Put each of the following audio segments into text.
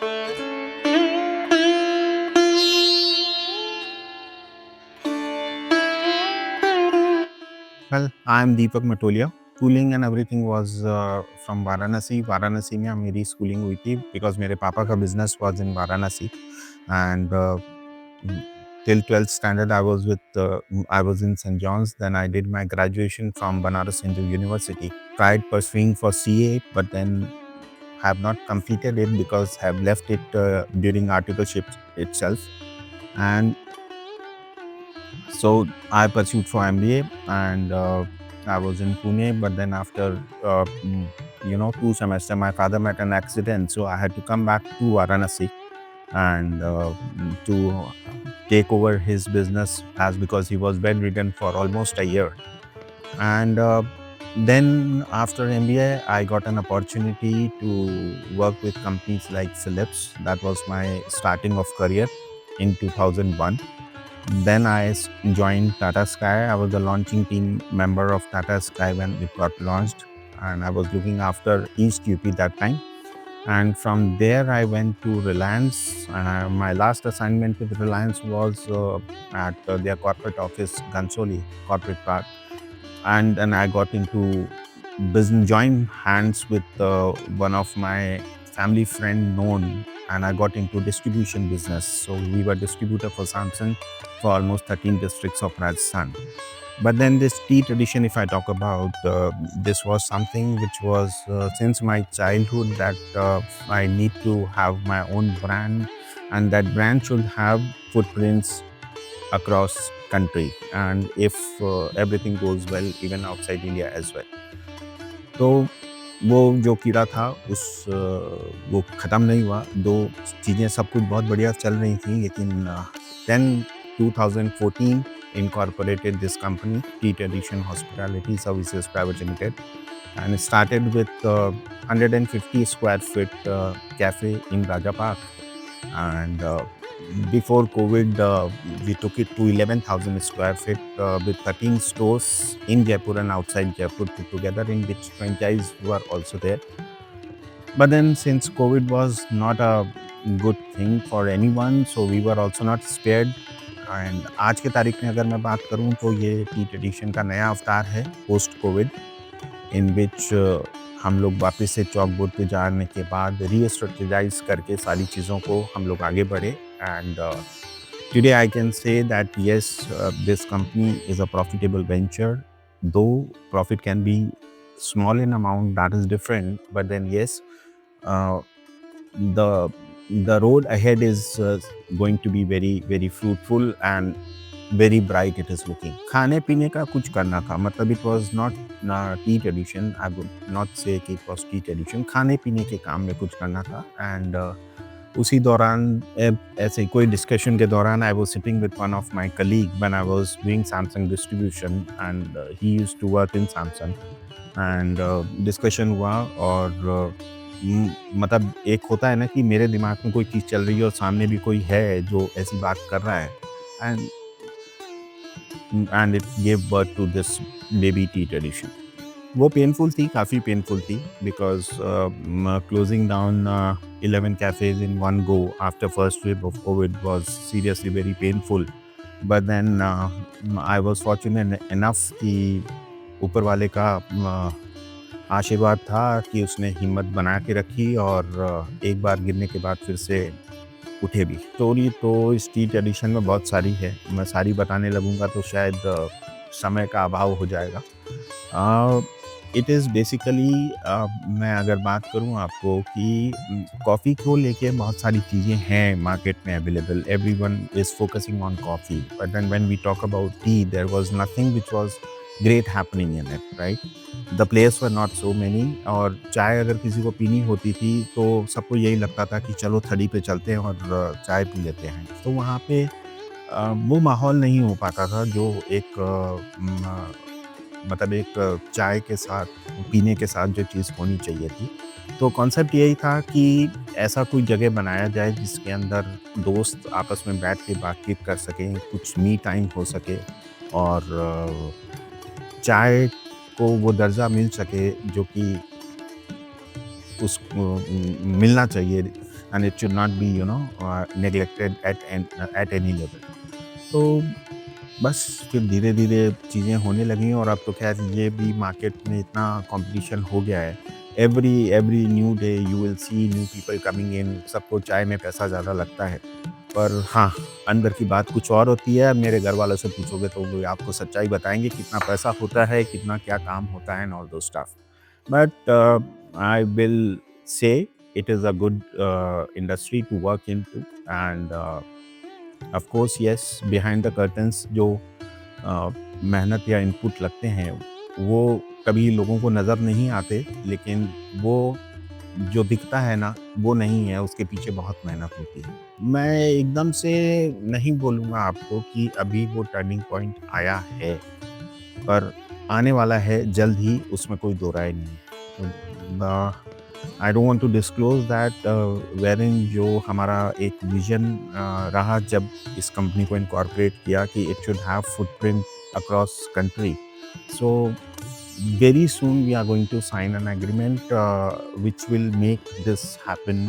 Well, I'm Deepak Matolia. Schooling and everything was from Varanasi. Varanasi में मेरी schooling हुई थी because मेरे पापा का business was in Varanasi, and till 12th standard I was in St. John's. Then I did my graduation from Banaras Hindu University. Tried pursuing for CA, but then have not completed it because have left it during articleship itself. And so I pursued for MBA, and I was in Pune. But then after 2 semesters, my father met an accident, so I had to come back to Varanasi and to take over his business, as because he was bedridden for almost a year. And then after MBA, I got an opportunity to work with companies like Philips. That was my starting of career in 2001. Then I joined Tata Sky. I was the launching team member of Tata Sky when it got launched, and I was looking after East UP that time. And from there, I went to Reliance. My last assignment with Reliance was at their corporate office, Gansoli Corporate Park. And then I got into business, joined hands with one of my family friend known, and I got into distribution business. So we were distributor for Samsung for almost 13 districts of Rajasthan. But then this tea tradition, if I talk about, this was something which was since my childhood, that I need to have my own brand, and that brand should have footprints across country, and if everything goes well, even outside India as well. तो वो जो कीड़ा था वो ख़त्म नहीं हुआ। दो चीज़ें सब कुछ बहुत बढ़िया चल रही थी, लेकिन then 2014 incorporated this company, Tea Tradition Hospitality Services Private Limited, and it started with 150 square feet cafe in Raja Park. And before COVID, we took it to 11,000 square feet with 13 stores in Jaipur and outside Jaipur put together, in which franchise were also there. But then since COVID was not a good thing for anyone, so we were also not spared. And आज के तारीख में अगर मैं बात करूं तो ये टी ट्रेडिशन का नया अवतार है पोस्ट कोविड, इन विच हम लोग वापस से चौक बोर्ड पे जाने के बाद रीस्ट्रेटजाइज करके सारी चीज़ों को हम लोग आगे बढ़े। And today I can say that yes, this company is a profitable venture, though profit can be small in amount, that is different, but then yes, the road ahead is going to be very very fruitful and very bright it is looking. खाने पीने का कुछ करना था, मतलब it was not tea tradition, I would not say कि it was tea tradition. खाने पीने के काम में कुछ करना था, and उसी दौरान ऐसे कोई डिस्कशन के दौरान I was sitting with one of my colleague when I was doing Samsung distribution, and he used to work in Samsung, and discussion हुआ, और मतलब एक होता है ना कि मेरे दिमाग में कोई चीज़ चल रही है और सामने भी कोई है जो ऐसी बात कर रहा है, and it give birth to this baby tea tradition. वो पेनफुल थी, काफ़ी पेनफुल थी, because closing down 11 cafes in one go after first wave of COVID was seriously very painful. But then I was fortunate enough कि ऊपर वाले का आशीर्वाद था कि उसने हिम्मत बना के रखी, और एक बार गिरने के बाद फिर से उठे भी। स्टोरी तो इस टी ट्रेडिशन में बहुत सारी है, मैं सारी बताने लगूँगा तो शायद समय का अभाव हो जाएगा। इट इज़ बेसिकली, मैं अगर बात करूँ आपको कि कॉफ़ी को लेके बहुत सारी चीज़ें हैं मार्केट में available, everyone is focusing on coffee, but then when we talk about tea there was nothing which was great happening in it, right? The players were not so many, और चाय अगर किसी को पीनी होती थी तो सबको यही लगता था कि चलो थड़ी पे चलते हैं और चाय पी लेते हैं। तो वहाँ पे वो माहौल नहीं हो पाता था जो एक मतलब एक चाय के साथ, पीने के साथ जो चीज़ होनी चाहिए थी। तो कॉन्सेप्ट यही था कि ऐसा कोई जगह बनाया जाए जिसके अंदर दोस्त आपस में बैठ के बातचीत कर सकें, कुछ मी टाइम हो सके, और चाय को वो दर्जा मिल सके जो कि मिलना चाहिए and it should not be neglected at any level. तो बस फिर धीरे धीरे चीज़ें होने लगी और अब तो खैर ये भी मार्केट में इतना कंपटीशन हो गया है। Every new day you will see new people coming in. सबको चाय में पैसा ज़्यादा लगता है, पर हाँ, अंदर की बात कुछ और होती है। मेरे घर वालों से पूछोगे तो वो आपको सच्चाई बताएँगे कितना पैसा होता है, कितना क्या काम होता है and all those stuff. But I will say it is a good industry to work into and of course yes, behind the curtains जो मेहनत या इनपुट लगते हैं, वो कभी लोगों को नज़र नहीं आते, लेकिन वो जो दिखता है ना, वो नहीं है, उसके पीछे बहुत मेहनत होती है। मैं एकदम से नहीं बोलूँगा आपको कि अभी वो टर्निंग पॉइंट आया है, पर आने वाला है जल्द ही, उसमें कोई दो राय नहीं है। I don't want to disclose that wherein जो हमारा एक विज़न रहा जब इस कंपनी को इनकॉर्पोरेट किया कि it should have footprint across country. So very soon we are going to sign an agreement which will make this happen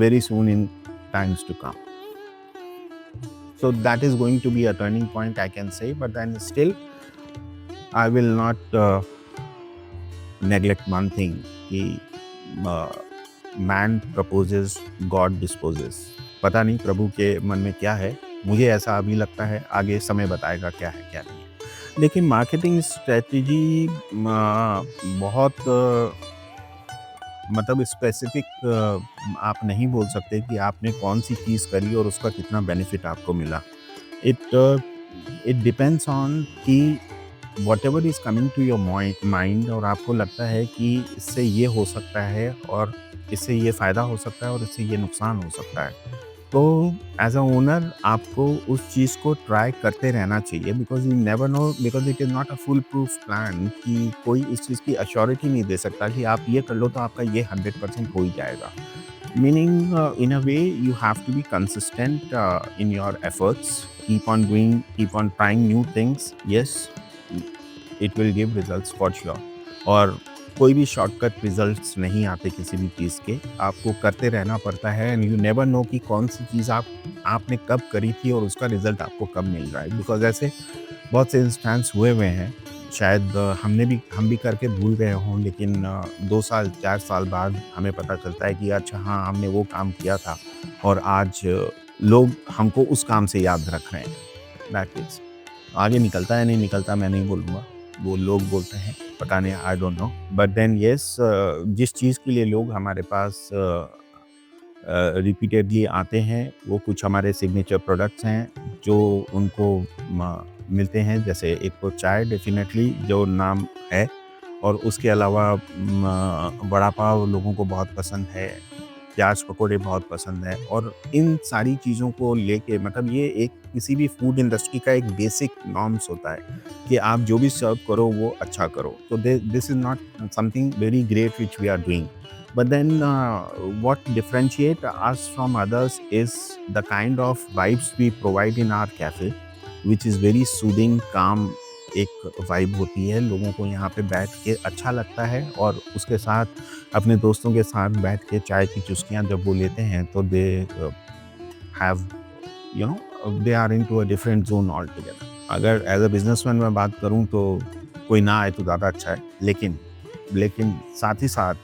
very soon in times to come. So that is going to be a turning point, I can say, but then still I will not neglect one thing कि man proposes, God disposes. पता नहीं प्रभु के मन में क्या है, मुझे ऐसा अभी लगता है, आगे समय बताएगा क्या है क्या नहीं है। लेकिन मार्केटिंग स्ट्रेटजी बहुत मतलब स्पेसिफिक आप नहीं बोल सकते कि आपने कौन सी चीज़ करी और उसका कितना बेनिफिट आपको मिला। इट इट डिपेंड्स ऑन कि whatever is coming to your mind और आपको लगता है कि इससे ये हो सकता है और इससे ये फ़ायदा हो सकता है और इससे ये नुकसान हो सकता है। तो एज अ ओनर आपको उस चीज़ को ट्राई करते रहना चाहिए, because you never know, because it is not a full proof plan कि कोई इस चीज़ की अश्योरिटी नहीं दे सकता कि आप ये कर लो तो आपका ये 100% हो ही जाएगा। Meaning in a way you have to be consistent in your efforts, keep on doing, keep on trying new things. Yes, it will give results for sure. और कोई भी शॉर्टकट रिजल्ट्स नहीं आते किसी भी चीज़ के, आपको करते रहना पड़ता है एंड यू नेवर नो कि कौन सी चीज़ आपने कब करी थी और उसका रिजल्ट आपको कब मिल रहा है। बिकॉज ऐसे बहुत से इंस्टेंस हुए हैं, शायद हम भी करके भूल गए हों, लेकिन 2 साल 4 साल बाद हमें पता चलता है कि अच्छा हाँ, हमने वो काम किया था और आज लोग हमको उस काम से याद रख रहे हैं। दैट इज़ आगे निकलता है नहीं निकलता मैं नहीं बोलूँगा, वो लोग बोलते हैं, पता नहीं, I don't know. But then yes, जिस चीज़ के लिए लोग हमारे पास रिपीटेडली आते हैं, वो कुछ हमारे सिग्नेचर प्रोडक्ट्स हैं जो उनको मिलते हैं। जैसे एक तो चाय डेफिनेटली जो नाम है, और उसके अलावा वड़ा पाव लोगों को बहुत पसंद है, प्याज पकौड़े बहुत पसंद है। और इन सारी चीज़ों को लेके मतलब ये एक किसी भी फूड इंडस्ट्री का एक बेसिक नॉर्म्स होता है कि आप जो भी सर्व करो वो अच्छा करो। तो this is not something very great which we are doing, but then what differentiate us from others is the kind of vibes we provide in our cafe, which is very soothing, calm। एक vibe होती है, लोगों को यहाँ पे बैठ के अच्छा लगता है और उसके साथ अपने दोस्तों के साथ बैठ के चाय की चुस्कियाँ जब वो लेते हैं तो they have they are into a different zone altogether. अगर एज अ बिजनेसमैन मैं बात करूँ तो कोई ना आए तो ज़्यादा अच्छा है, लेकिन साथ ही साथ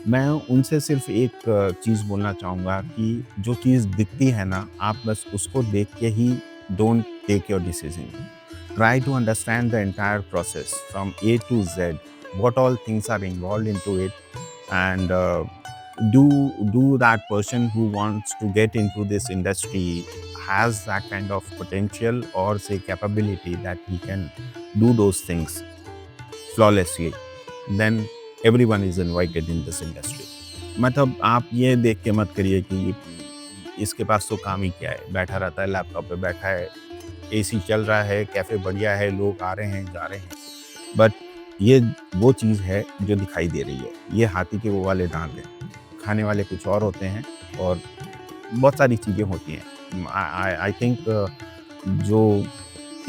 मैं उनसे सिर्फ एक चीज़ बोलना चाहूँगा कि जो चीज़ दिखती है ना, आप बस उसको देख के ही don't take your decision. Try to understand the entire process from A to Z, what all things are involved into it, and do that person who wants to get into this industry has that kind of potential or say capability that he can do those things flawlessly, then everyone is invited in this industry। मतलब आप ये देख के मत करिए कि इसके पास तो काम ही क्या है, बैठा रहता है लैपटॉप पे बैठा है, एसी चल रहा है, कैफ़े बढ़िया है, लोग आ रहे हैं जा रहे हैं, बट ये वो चीज़ है जो दिखाई दे रही है। ये हाथी के वो वाले दांत हैं, खाने वाले कुछ और होते हैं और बहुत सारी चीज़ें होती हैं। आई थिंक जो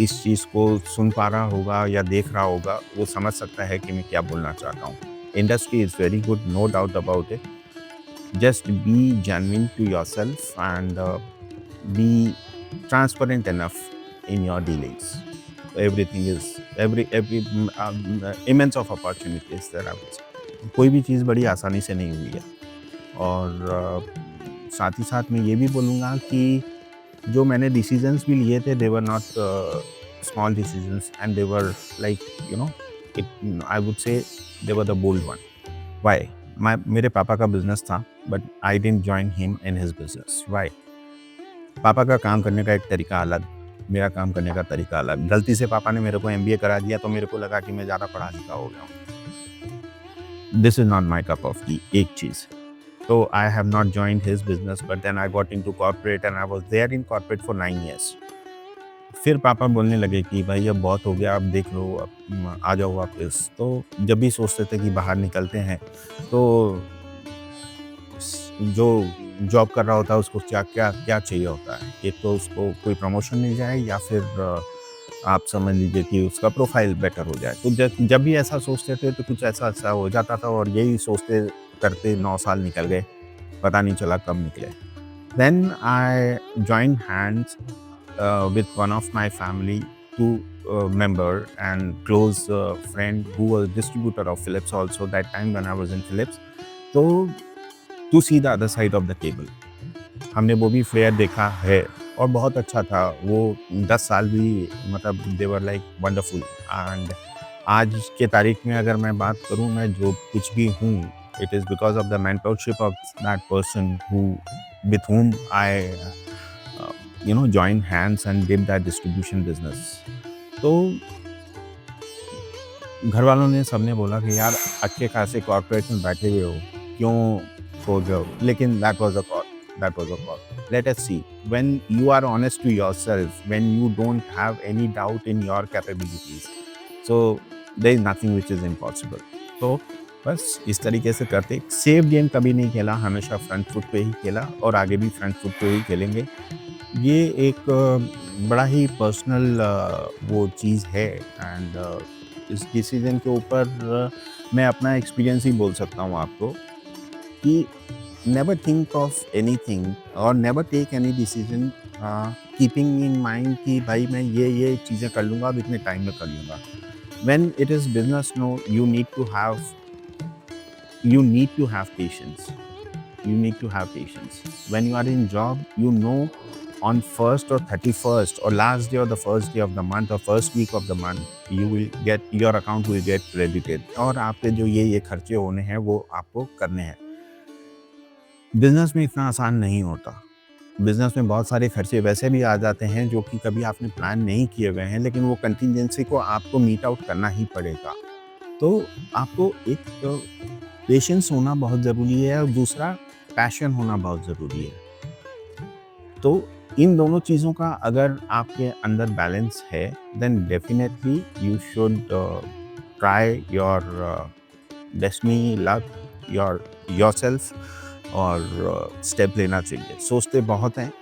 इस चीज़ को सुन पा रहा होगा या देख रहा होगा वो समझ सकता है कि मैं क्या बोलना चाहता हूँ। Industry is very good, no doubt about it, just be genuine to yourself and be transparent enough in your dealings. Everything is every immense of opportunities there, I would say. कोई भी चीज़ बड़ी आसानी से नहीं हुई है। और साथ ही साथ मैं ये भी बोलूँगा कि जो मैंने डिसीजंस भी लिए थे, they were not small decisions and they were like you know it I would say they were the bold one. Why? मेरे पापा का बिजनेस था, but I didn't join him in his business. Why? पापा का काम करने का एक तरीका अलग, मेरा काम करने का तरीका अलग। गलती से पापा ने मेरे को एमबीए करा दिया तो मेरे को लगा कि मैं ज़्यादा पढ़ा लिखा हो गया हूँ। This is not my cup of T, एक चीज़। So I have not joined his business, but then I got into corporate and I was there in corporate for 9 years. फिर पापा बोलने लगे कि भाई अब बहुत हो गया, अब देख लो, अब आ जाओ वापस। तो जब भी सोचते थे कि बाहर निकलते हैं, तो जो जॉब कर रहा होता है उसको क्या क्या क्या चाहिए होता है। एक तो उसको कोई प्रमोशन मिल जाए या फिर आप समझ लीजिए कि उसका प्रोफाइल बेटर हो जाए। तो जब भी ऐसा सोचते थे तो कुछ ऐसा ऐसा हो जाता था और यही सोचते करते 9 साल निकल गए, पता नहीं चला कब निकले। Then I join hands with one of my family, two member and close friend who was distributor of Philips also that time when I was in Philips. So to see the other side of the table, हमने वो भी fair देखा है और बहुत अच्छा था वो। 10 साल भी मतलब दे वर लाइक वंडरफुल। एंड आज के तारीख में अगर मैं बात करूँ, मैं जो कुछ भी हूँ, it is because of the mentorship of that person who with whom I joined hands and did that distribution business. तो घर वालों ने सबने बोला कि यार अच्छे खासे कॉर्पोरेट में बैठे हुए हो, क्यों हो जाओ, लेकिन that was a call. Let us see, when you are honest to yourself, when you don't have any doubt in your capabilities, so there is nothing which is impossible. तो बस इस तरीके से करते, सेफ गेम कभी नहीं खेला, हमेशा फ्रंट फुट पे ही खेला और आगे भी फ्रंट फुट पे ही खेलेंगे। ये एक बड़ा ही पर्सनल वो चीज़ है। एंड इस डिसीजन के ऊपर मैं अपना एक्सपीरियंस ही बोल सकता हूँ आपको कि नेवर थिंक ऑफ एनीथिंग और never take any decision keeping in mind कि भाई मैं ये चीज़ें कर लूँगा, अब इतने टाइम में कर लूँगा। When it is business, no, you need to have patience. When you are in job, on 1st or 31st or last day or the first day of the month or first week of the month, your account will get credited और आपके जो ये खर्चे होने हैं वो आपको करने हैं। बिजनेस में इतना आसान नहीं होता। बिजनेस में बहुत सारे खर्चे वैसे भी आ जाते हैं जो कि कभी आपने प्लान नहीं किए हुए हैं, लेकिन वो कंटिजेंसी को आपको मीट आउट करना ही पड़ेगा। तो आपको एक पेशेंस होना बहुत ज़रूरी है और दूसरा पैशन होना बहुत ज़रूरी है। तो इन दोनों चीज़ों का अगर आपके अंदर बैलेंस है, then definitely you should try your destiny, luck, yourself और स्टेप लेना चाहिए। सोचते बहुत हैं,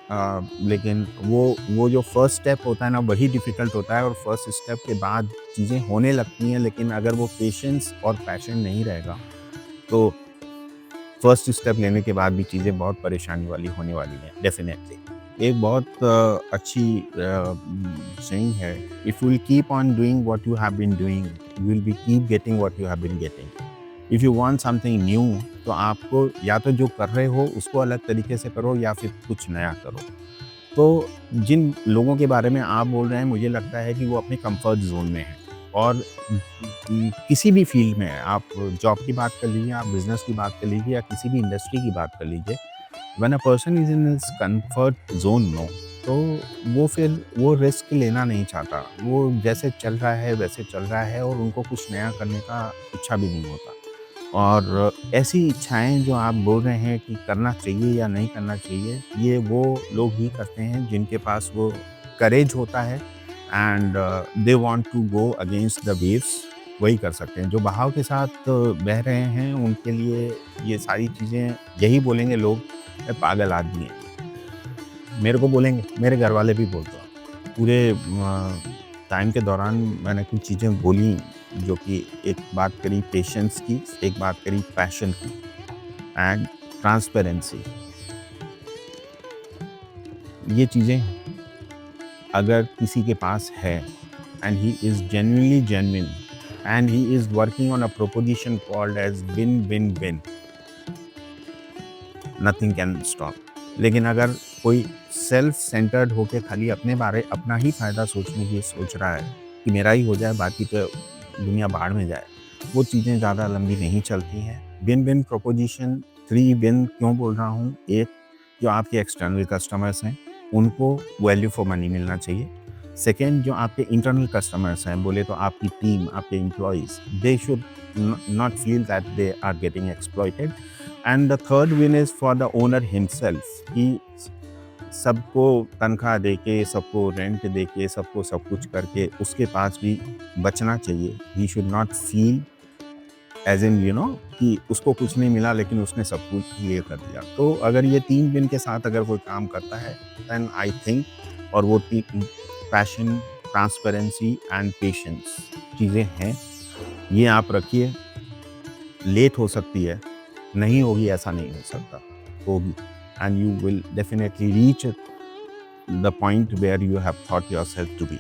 लेकिन वो जो फर्स्ट स्टेप होता है ना, वही डिफ़िकल्ट होता है और फर्स्ट स्टेप के बाद चीज़ें होने लगती हैं। लेकिन अगर वो पेशेंस और पैशन नहीं रहेगा, तो फर्स्ट स्टेप लेने के बाद भी चीज़ें बहुत परेशानी वाली होने वाली हैं डेफिनेटली। एक बहुत अच्छी सेइंग है, if you will keep on doing what you have been doing, you will be keep getting what you have been getting. If you want something new, तो आपको या तो जो कर रहे हो उसको अलग तरीके से करो या फिर कुछ नया करो। तो जिन लोगों के बारे में आप बोल रहे हैं, मुझे लगता है कि वो अपने कंफर्ट ज़ोन में हैं। और किसी भी फील्ड में, आप जॉब की बात कर लीजिए, आप बिज़नेस की बात कर लीजिए या किसी भी इंडस्ट्री की बात कर लीजिए, when a person is in his comfort zone, no, तो वो फिर वो रिस्क लेना नहीं चाहता। वो जैसे चल रहा है वैसे चल रहा है और उनको कुछ नया करने का इच्छा भी नहीं होता। और ऐसी इच्छाएँ जो आप बोल रहे हैं कि करना चाहिए या नहीं करना चाहिए, ये वो लोग ही करते हैं जिनके पास वो करेज होता है and they want to go against the waves. वही कर सकते हैं। जो बहाव के साथ बह रहे हैं, उनके लिए ये सारी चीज़ें यही बोलेंगे लोग, ये पागल आदमी है। मेरे को बोलेंगे, मेरे घर वाले भी बोलते हैं। पूरे टाइम के दौरान मैंने कुछ चीज़ें बोली, जो कि एक बात करी पेशेंस की, एक बात करी पैशन की। एंड ट्रांसपेरेंसी, ये चीज़ें अगर किसी के पास है and he is genuinely genuine and he is working on a proposition called as win-win-win, nothing can stop. लेकिन अगर कोई सेल्फ सेंटर्ड होके खाली अपना ही फायदा सोचने की सोच रहा है कि मेरा ही हो जाए, बाकी तो दुनिया बाढ़ में जाए, वो चीज़ें ज़्यादा लंबी नहीं चलती हैं। विन विन प्रोपोजिशन, 3 विन क्यों बोल रहा हूँ? एक, जो आपके एक्सटर्नल कस्टमर्स हैं उनको वैल्यू फॉर मनी मिलना चाहिए। सेकेंड, जो आपके इंटरनल कस्टमर्स हैं, बोले तो आपकी टीम, आपके employees, they should not feel that they are getting exploited. And the third win is for the owner himself, कि सबको तनख्वाह देके, सबको रेंट देके, सबको सब कुछ करके उसके पास भी बचना चाहिए। He should not feel as in कि उसको कुछ नहीं मिला लेकिन उसने सब कुछ ये कर दिया। तो अगर ये 3 विन के साथ अगर कोई काम करता है, देन आई थिंक, और वो पैशन, ट्रांसपेरेंसी एंड पेशेंस चीज़ें हैं, ये आप रखिए। लेट हो सकती है, नहीं होगी ऐसा नहीं हो सकता, होगी, and you will definitely reach the point where you have thought yourself to B.